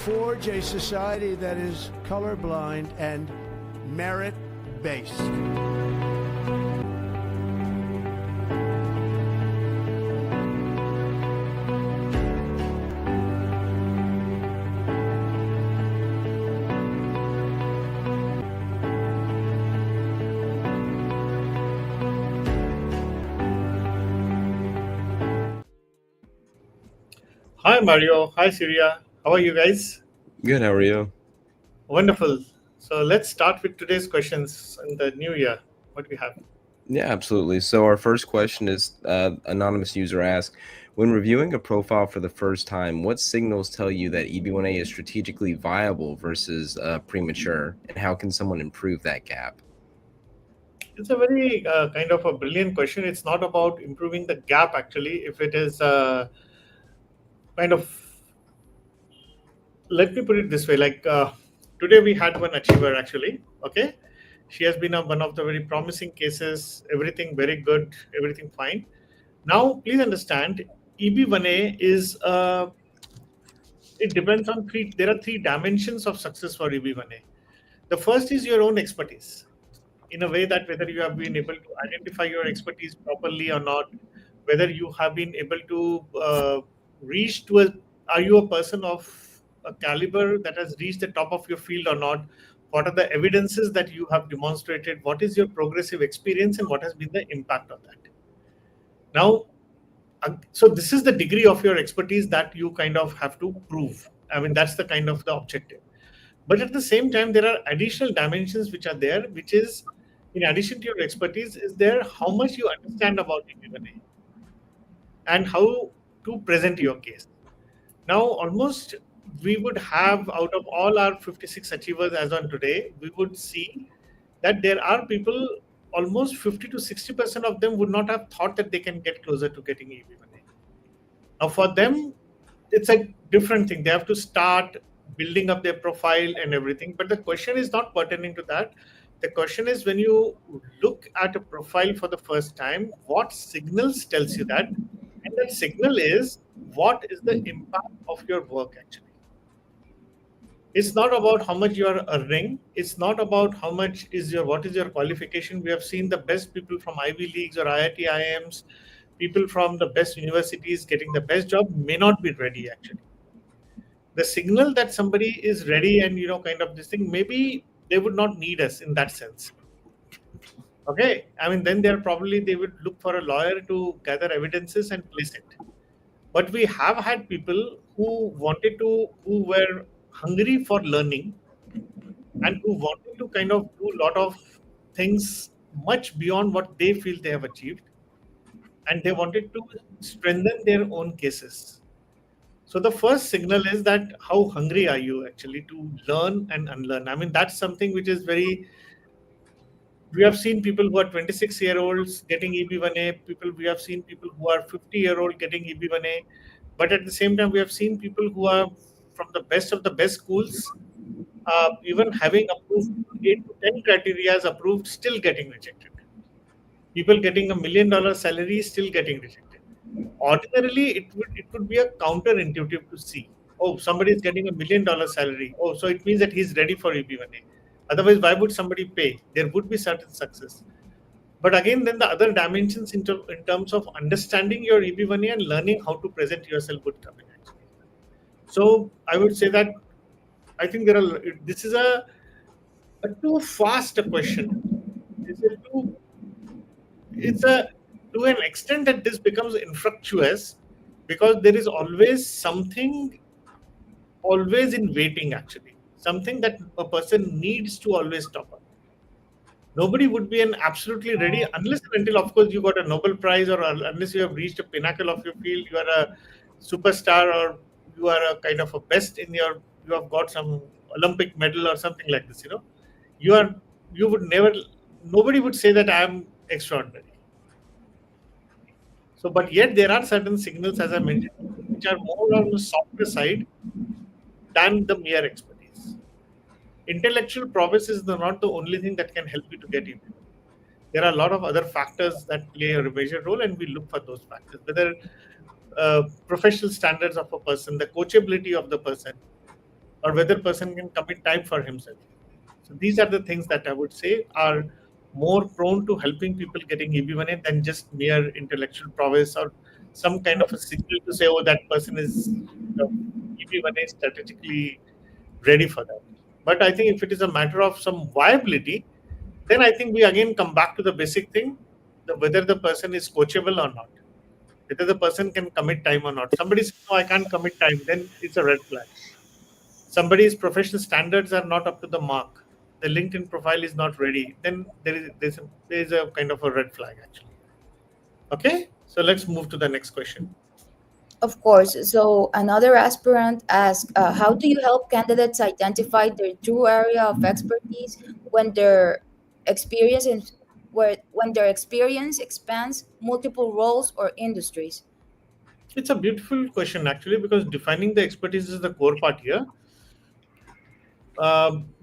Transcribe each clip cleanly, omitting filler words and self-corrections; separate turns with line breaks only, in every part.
forge a society that is colorblind and merit-based.
Hi Mario, hi Syria. How are you guys?
Good, how are you?
Wonderful. So let's start with today's questions in the new year. What we have?
Yeah, absolutely. So our first question is anonymous user asks, when reviewing a profile for the first time, what signals tell you that EB1A is strategically viable versus premature, and how can someone improve that gap?
It's a very kind of a brilliant question. It's not about improving the gap actually. If it is kind of, let me put it this way, like today we had one achiever actually. Okay, she has been one of the very promising cases. Everything very good, everything fine. Now, please understand, EB1A is it depends on three. There are three dimensions of success for EB1A. The first is your own expertise, in a way that whether you have been able to identify your expertise properly or not, whether you have been able to reach to a, are you a person of a caliber that has reached the top of your field or not? What are the evidences that you have demonstrated? What is your progressive experience and what has been the impact of that? Now, so this is the degree of your expertise that you kind of have to prove. I mean, that's the kind of the objective. But at the same time, there are additional dimensions which are there, which is in addition to your expertise, is there how much you understand about EB1A and how to present your case. Now, almost we would have out of all our 56 achievers as on today, we would see that there are people, almost 50 to 60% of them would not have thought that they can get closer to getting EB1A. Now, for them, it's a different thing. They have to start building up their profile and everything. But the question is not pertaining to that. The question is when you look at a profile for the first time, what signals tells you that? And that signal is what is the impact of your work actually. It's not about how much you are earning. It's not about how much is your what is your qualification. We have seen the best people from Ivy Leagues or IIT IIMs, people from the best universities getting the best job may not be ready actually. The signal that somebody is ready and kind of this thing, maybe they would not need us in that sense. Okay, I mean then they would look for a lawyer to gather evidences and place it. But we have had people who were hungry for learning and who wanted to kind of do a lot of things much beyond what they feel they have achieved, and they wanted to strengthen their own cases. So the first signal is that how hungry are you actually to learn and unlearn. I mean, that's something which is very. We have seen people who are 26-year-olds getting EB1A. We have seen people who are 50-year-old getting EB1A. But at the same time, we have seen people who are from the best of the best schools, even having approved 8 to 10 criteria approved, still getting rejected. People getting $1 million salary still getting rejected. Ordinarily, it would be a counterintuitive to see. Oh, somebody is getting $1 million salary. Oh, so it means that he's ready for EB1A. Otherwise, why would somebody pay? There would be certain success. But again, then the other dimensions in terms of understanding your EB1A and learning how to present yourself would come in actually. So I would say that I think this is a too fast a question. It's a too it's a to an extent that this becomes infructuous because there is always something always in waiting actually, something that a person needs to always top up. Nobody would be an absolutely ready unless and until of course you got a Nobel Prize, or unless you have reached a pinnacle of your field, you are a superstar, or you are a kind of a best in your, you have got some Olympic medal or something like this, you are, you would never, nobody would say that I am extraordinary. So, but yet there are certain signals, as I mentioned, which are more on the softer side than the mere expertise. Intellectual prowess is not the only thing that can help you to get in. There are a lot of other factors that play a major role, and we look for those factors. Whether professional standards of a person, the coachability of the person, or whether person can commit time for himself. So these are the things that I would say are more prone to helping people getting EB1A than just mere intellectual prowess or some kind of a signal to say, oh, that person is EB1A strategically ready for that. But I think if it is a matter of some viability, then I think we again come back to the basic thing, whether the person is coachable or not, whether the person can commit time or not. Somebody says, no, I can't commit time, then it's a red flag. Somebody's professional standards are not up to the mark, the LinkedIn profile is not ready, then there is a kind of a red flag actually. Okay, so let's move to the next question.
Of course. So another aspirant asks, how do you help candidates identify their true area of expertise when their experience in, when their experience expands multiple roles or industries?
It's a beautiful question actually, because defining the expertise is the core part here.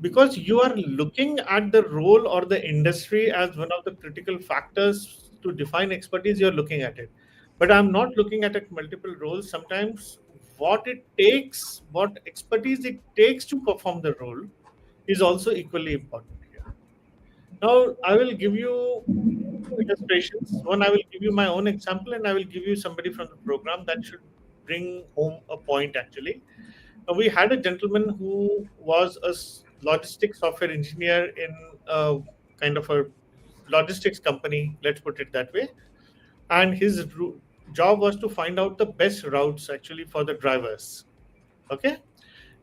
Because you are looking at the role or the industry as one of the critical factors to define expertise, you're looking at it. But I'm not looking at it multiple roles. Sometimes what it takes, what expertise it takes to perform the role is also equally important here. Now, I will give you two illustrations. One, I will give you my own example, and I will give you somebody from the program that should bring home a point actually. We had a gentleman who was a logistics software engineer in a kind of a logistics company, let's put it that way. And his job was to find out the best routes actually for the drivers. Okay.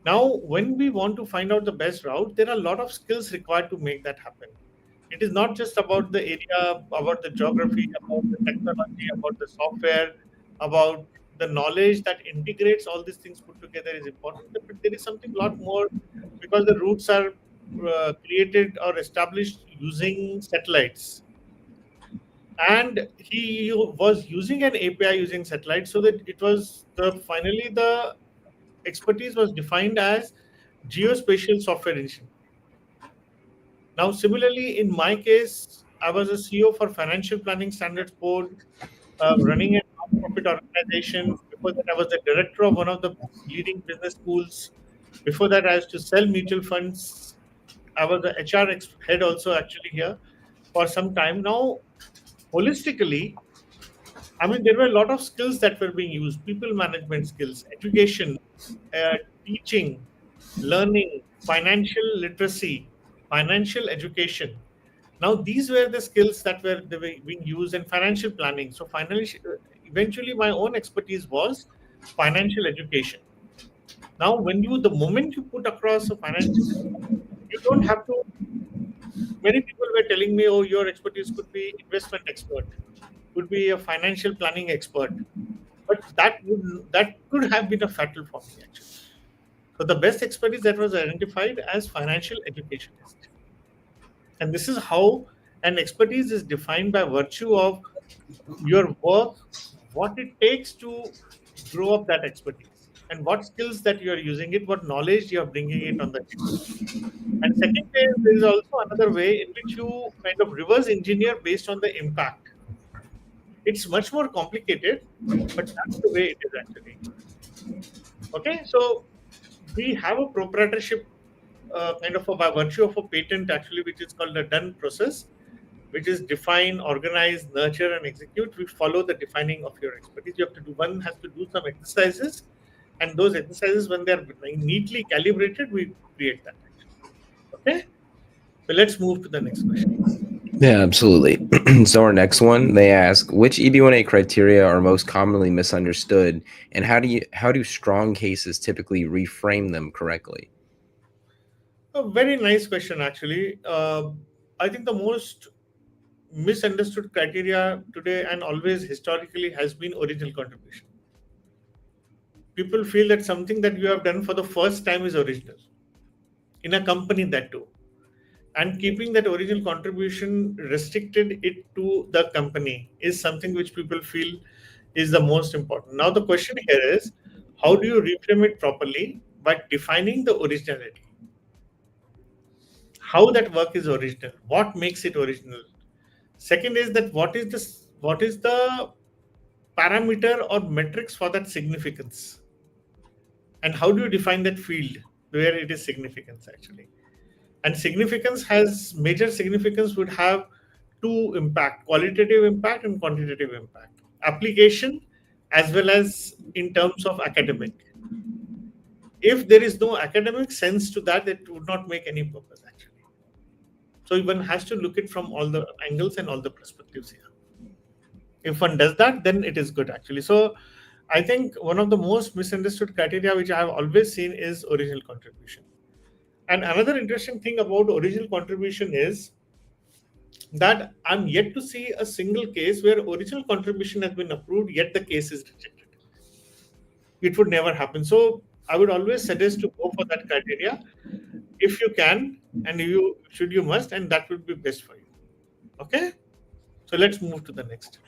Now, when we want to find out the best route, there are a lot of skills required to make that happen. It is not just about the area, about the geography, about the technology, about the software, about the knowledge that integrates all these things put together is important. But there is something a lot more, because the routes are created or established using satellites. And he was using an API using satellites, so that it was finally the expertise was defined as geospatial software engineering. Now, similarly, in my case, I was a CEO for Financial Planning Standards Board, running a non-profit organization. Before that, I was the director of one of the leading business schools. Before that, I used to sell mutual funds. I was the HR head also actually here for some time now. Holistically, I mean, there were a lot of skills that were being used: people management skills, education, teaching, learning, financial literacy, financial education. Now, these were the skills that were being used in financial planning. So, eventually, my own expertise was financial education. Now, the moment you put across a financial, you don't have to. Many people were telling me, "Oh, your expertise could be investment expert, could be a financial planning expert," but that could have been a fatal for me actually. So the best expertise that was identified as financial educationist. And this is how an expertise is defined by virtue of your work, what it takes to grow up that expertise, and what skills that you are using it, what knowledge you are bringing it on the table. And second way, there is also another way in which you kind of reverse engineer based on the impact. It's much more complicated, but that's the way it is actually. Okay, so we have a proprietorship kind of by virtue of a patent actually, which is called the done process, which is define, organize, nurture, and execute. We follow the defining of your expertise. You have to do one has to do some exercises, and those exercises, when they're neatly calibrated, we create that. Okay, so let's move to the next question.
Yeah, absolutely. So our next one, they ask, which EB1A criteria are most commonly misunderstood, and how do strong cases typically reframe them correctly?
A very nice question, actually. I think the most misunderstood criteria today and always historically has been original contribution. People feel that something that you have done for the first time is original in a company, that too. And keeping that original contribution restricted it to the company is something which people feel is the most important. Now, the question here is, how do you reframe it properly by defining the originality? How that work is original? What makes it original? Second is that what is the parameter or metrics for that significance? And how do you define that field? where it is significance actually. And significance has major significance would have two impact: qualitative impact and quantitative impact, application as well as in terms of academic. If there is no academic sense to that, it would not make any purpose actually. So one has to look it from all the angles and all the perspectives here. If one does that, then it is good actually. So I think one of the most misunderstood criteria which I have always seen is original contribution. And another interesting thing about original contribution is that I'm yet to see a single case where original contribution has been approved, yet the case is rejected. It would never happen. So I would always suggest to go for that criteria if you can, and you must, and that would be best for you. Okay. So let's move to the next.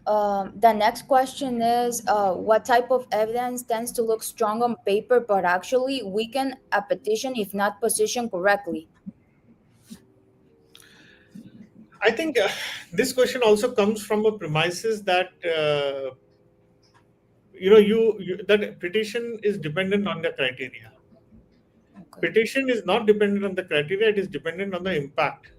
The next question is, what type of evidence tends to look strong on paper but actually weaken a petition if not positioned correctly?
I think this question also comes from a premises that that petition is dependent on the criteria.
Okay.
Petition is not dependent on the criteria; it is dependent on the impact.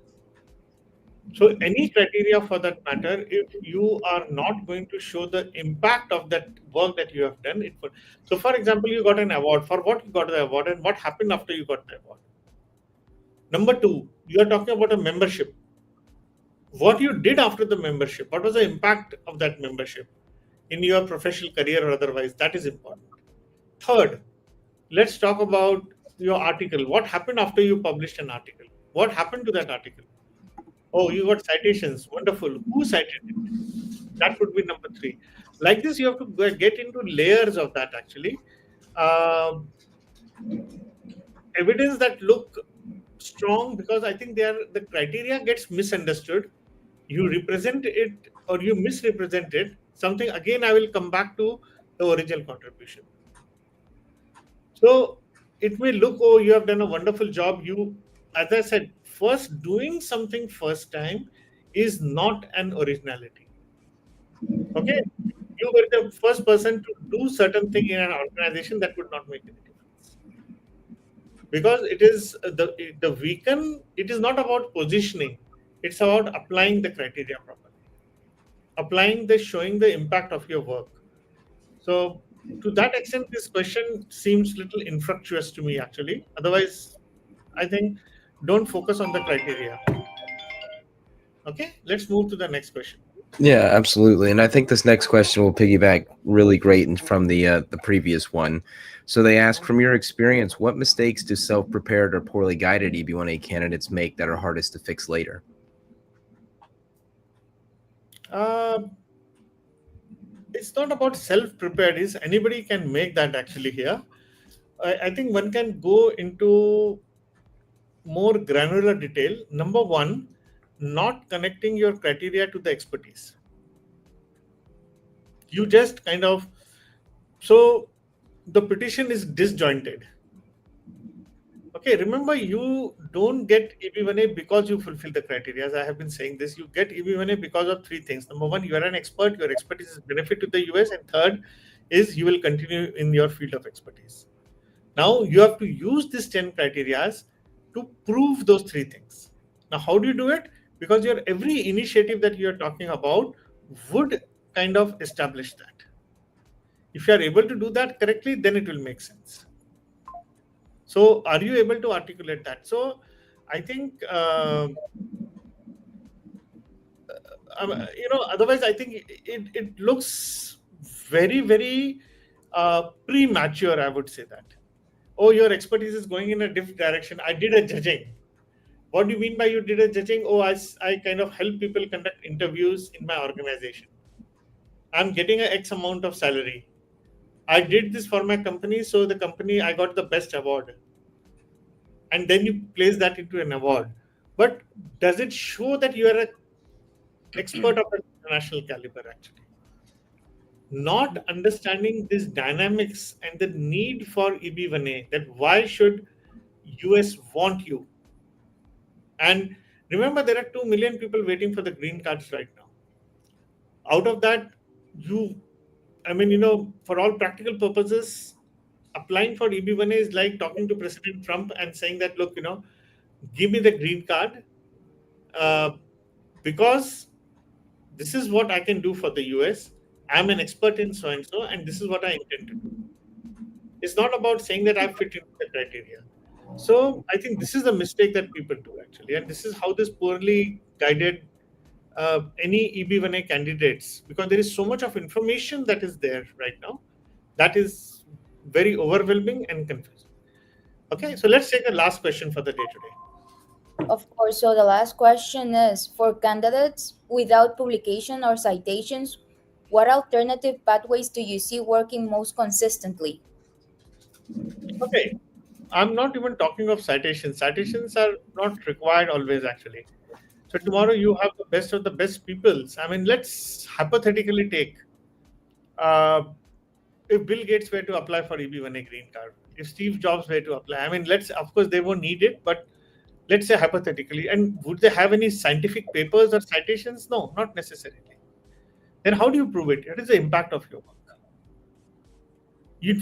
So any criteria for that matter, if you are not going to show the impact of that work that you have done, it would. So, for example, you got an award. For what you got the award, and what happened after you got the award? Number two, you are talking about a membership. What you did after the membership, what was the impact of that membership in your professional career or otherwise? That is important. Third, let's talk about your article. What happened after you published an article? What happened to that article? Oh, you got citations. Wonderful. Who cited it? That would be number three. Like this, you have to get into layers of that actually. Evidence that look strong, because I think the criteria gets misunderstood. You represent it or you misrepresent it. Something again, I will come back to the original contribution. So it may look, oh, you have done a wonderful job. You, as I said, first doing something first time is not an originality. Okay, you were the first person to do certain thing in an organization, that would not make any difference, because it is the weaken. It is not about positioning; it's about applying the criteria properly, applying the showing the impact of your work. So to that extent, this question seems little infructuous to me actually. Otherwise, I think don't focus on the criteria. Okay, let's move to the next question.
Yeah, absolutely. And I think this next question will piggyback really great from the previous one. So they ask, from your experience, what mistakes do self-prepared or poorly guided EB1A candidates make that are hardest to fix later?
It's not about self-prepared. Is anybody can make that actually here. I think one can go into more granular detail. Number one, not connecting your criteria to the expertise. You just kind of, so the petition is disjointed. Okay, remember, you don't get EB1A because you fulfill the criteria. As I have been saying this, you get EB1A because of three things. Number one, you are an expert, your expertise is benefit to the US, and third is you will continue in your field of expertise. Now you have to use these 10 criteria to prove those three things. Now, how do you do it? Because your every initiative that you are talking about would kind of establish that. If you are able to do that correctly, then it will make sense. So are you able to articulate that? So I think, otherwise I think it looks very, very premature, I would say that. Oh, your expertise is going in a different direction. I did a judging. What do you mean by you did a judging? Oh, I kind of help people conduct interviews in my organization. I'm getting an X amount of salary. I did this for my company, so the company, I got the best award. And then you place that into an award. But does it show that you are an expert of an international caliber actually? Not understanding these dynamics and the need for EB1A, that why should US want you? And remember, there are 2 million people waiting for the green cards right now. Out of that, for all practical purposes, applying for EB1A is like talking to President Trump and saying that, look, give me the green card uh, because this is what I can do for the US. I'm an expert in so and so, and this is what I intend to do. It's not about saying that I fit into the criteria. So I think this is the mistake that people do actually, and this is how this poorly guided any EB1A candidates, because there is so much of information that is there right now that is very overwhelming and confusing. Okay, so let's take the last question for the day today.
Of course. So the last question is for candidates without publication or citations, what alternative pathways do you see working most consistently?
Okay, I'm not even talking of citations. Citations are not required always, actually. So tomorrow you have the best of the best peoples. I mean, let's hypothetically take uh, if Bill Gates were to apply for EB1A green card, if Steve Jobs were to apply. I mean, of course, they won't need it, but let's say hypothetically. And would they have any scientific papers or citations? No, not necessarily. Then how do you prove it? What is the impact of your work?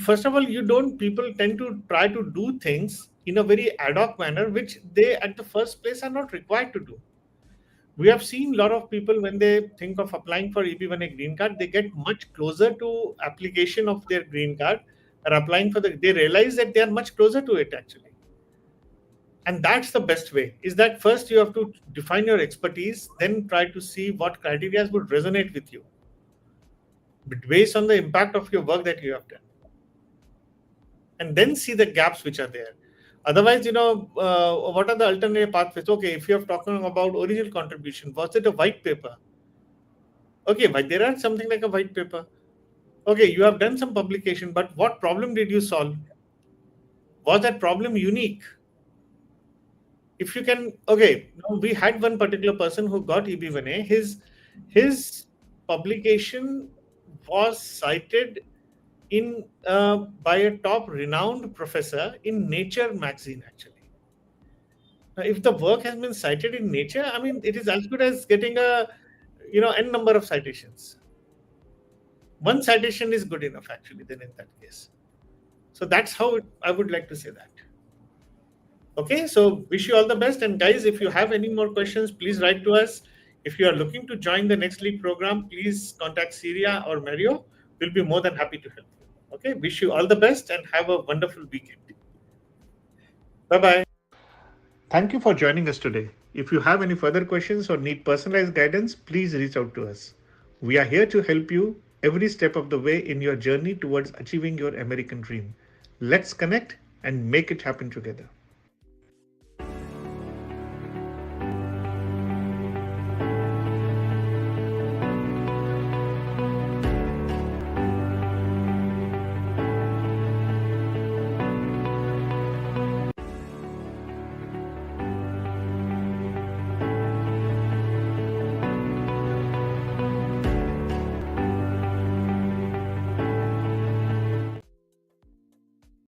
First of all, people tend to try to do things in a very ad hoc manner, which they at the first place are not required to do. We have seen a lot of people when they think of applying for EB1A green card, they get much closer to application of their green card or applying for they realize that they are much closer to it actually. And that's the best way, is that first you have to define your expertise, then try to see what criteria would resonate with you based on the impact of your work that you have done. And then see the gaps which are there. Otherwise, what are the alternative pathways? Okay, if you're talking about original contribution, was it a white paper? Okay, but there are something like a white paper. Okay, you have done some publication, but what problem did you solve? Was that problem unique? If you can, okay, we had one particular person who got EB1A. His publication was cited in by a top renowned professor in Nature magazine actually. Now, if the work has been cited in Nature, I mean, it is as good as getting a n number of citations. One citation is good enough actually then in that case. So that's how I would like to say that. Okay, so wish you all the best, and guys, if you have any more questions, please write to us. If you are looking to join the Next League program, please contact Syria or Mario. We'll be more than happy to help you. Okay, wish you all the best and have a wonderful weekend. Bye-bye. Thank you for joining us today. If you have any further questions or need personalized guidance, please reach out to us. We are here to help you every step of the way in your journey towards achieving your American dream. Let's connect and make it happen together.